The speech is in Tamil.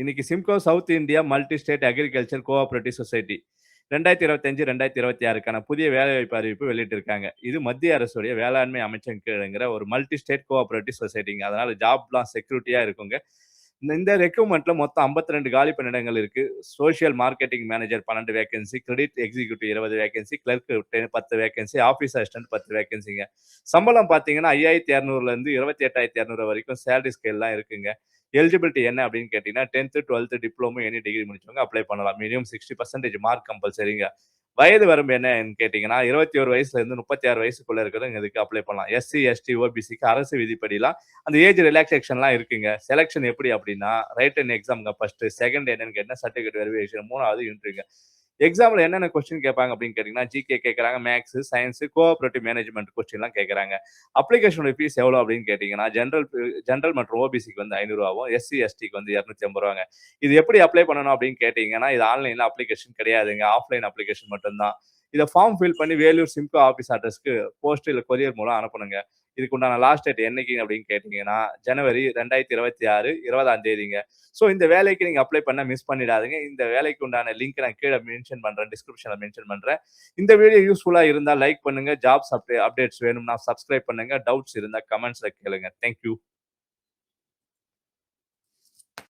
இன்னைக்கு Simcoe south India multi state agriculture cooperative society 2025 2026க்கான புதிய வேலைவாய்ப்பு அறிவிப்பு வெளியிட்டிருக்காங்க. இது மத்திய அரசுடைய வேளாண்மை அமைச்சகம் கீழங்கிற ஒரு மல்டி ஸ்டேட் கோஆபரேட்டிவ் சொசைட்டிங்க. அதனால ஜாப்லாம் செக்யூரிட்டியா இருக்குங்க. இந்த ரெக்ரூட்மெண்ட்ல மொத்தம் 52 காலி பணியிடங்கள் இருக்கு. Social marketing manager 12 vacancy, credit executive 20 vacancy, clerk 10 vacancy, office assistant 10 வேகன்சிங்க. சம்பளம் பார்த்தீங்கன்னா 5,200ல இருந்து 28,200 வரைக்கும் சேலரி ஸ்கேல்லாம் இருக்குங்க. எலிஜிபிலிட்டி என்ன அப்படின்னு கேட்டீங்கன்னா 10th 12th diploma any degree முடிச்சவங்க அப்ளை பண்ணலாம். மினிமம் 60% மார்க் கம்பல்சரிங்க. வயது வரம்பு என்னன்னு கேட்டீங்கன்னா 21 வயசுல இருந்து 36 வயசுக்குள்ள இருக்கிறவங்க இதுக்கு அப்ளை பண்ணலாம். எஸ்சி எஸ்டி ஓபிசிக்கு அரசு விதிப்படிலாம் அந்த ஏஜ் ரிலாக்ஸேஷன்லாம் இருக்குங்க. செலக்ஷன் எப்படி அப்படின்னா ரைட்டன் எக்ஸாம்ங்க ஃபர்ஸ்ட், செகண்ட் என்னன்னு கேட்டீங்கன்னா சர்டிஃபிகேட் வெரிஃபிகேஷன், மூணாவது இன்டர்வியூங்க. எக்ஸாம்ல என்னென்ன கொஸ்டின் கேட்பாங்க அப்படின்னு கேட்டீங்கன்னா ஜிகே கேட்கறாங்க, மேக்ஸ், சயின்ஸ், கோஆபரேட்டிவ் மேனேஜ்மெண்ட் கொஸ்டின்லாம் கேட்கறாங்க. அப்ளிகேஷனோட ஃபீஸ் எவ்வளோ அப்படின்னு கேட்டீங்கன்னா ஜென்ரல் மற்றும் ஓபிசிக்கு வந்து 500 ரூபாவும், எஸ்சி எஸ்டிக்கு வந்து 250 ரூபாங்க. இது எப்படி அப்ளை பண்ணணும் அப்படின்னு கேட்டீங்கன்னா இது ஆன்லைன்ல அப்ளிகேஷன் கிடையாதுங்க, ஆஃப்லைன் அப்ளிகேஷன் மட்டும்தான். இதை ஃபார்ம் ஃபில் பண்ணி வேலூர் சிம்கோ ஆஃபீஸ் அட்ரஸ்க்கு போஸ்ட் இல்லை கொரியர் மூலம் அனுப்பணுங்க. இதுக்கு உண்டான லாஸ்ட் டேட் என்னைக்கு அப்படின்னு கேட்டீங்கன்னா ஜனவரி 2026 20ஆம் தேதிங்க. ஸோ இந்த வேலைக்கு நீங்க அப்ளை பண்ண மிஸ் பண்ணிடாதீங்க. இந்த வேலைக்கு உண்டான லிங்க் நான் கீழே மென்ஷன் பண்றேன், டிஸ்கிரிப்ஷன்ல மென்ஷன் பண்றேன். இந்த வீடியோ யூஸ்ஃபுல்லா இருந்தா லைக் பண்ணுங்க. ஜாப்ஸ் அப்டேட்ஸ் வேணும்னா சப்ஸ்கிரைப் பண்ணுங்க. டவுட்ஸ் இருந்தா கமெண்ட்ஸ்ல கேளுங்க. தேங்க்யூ.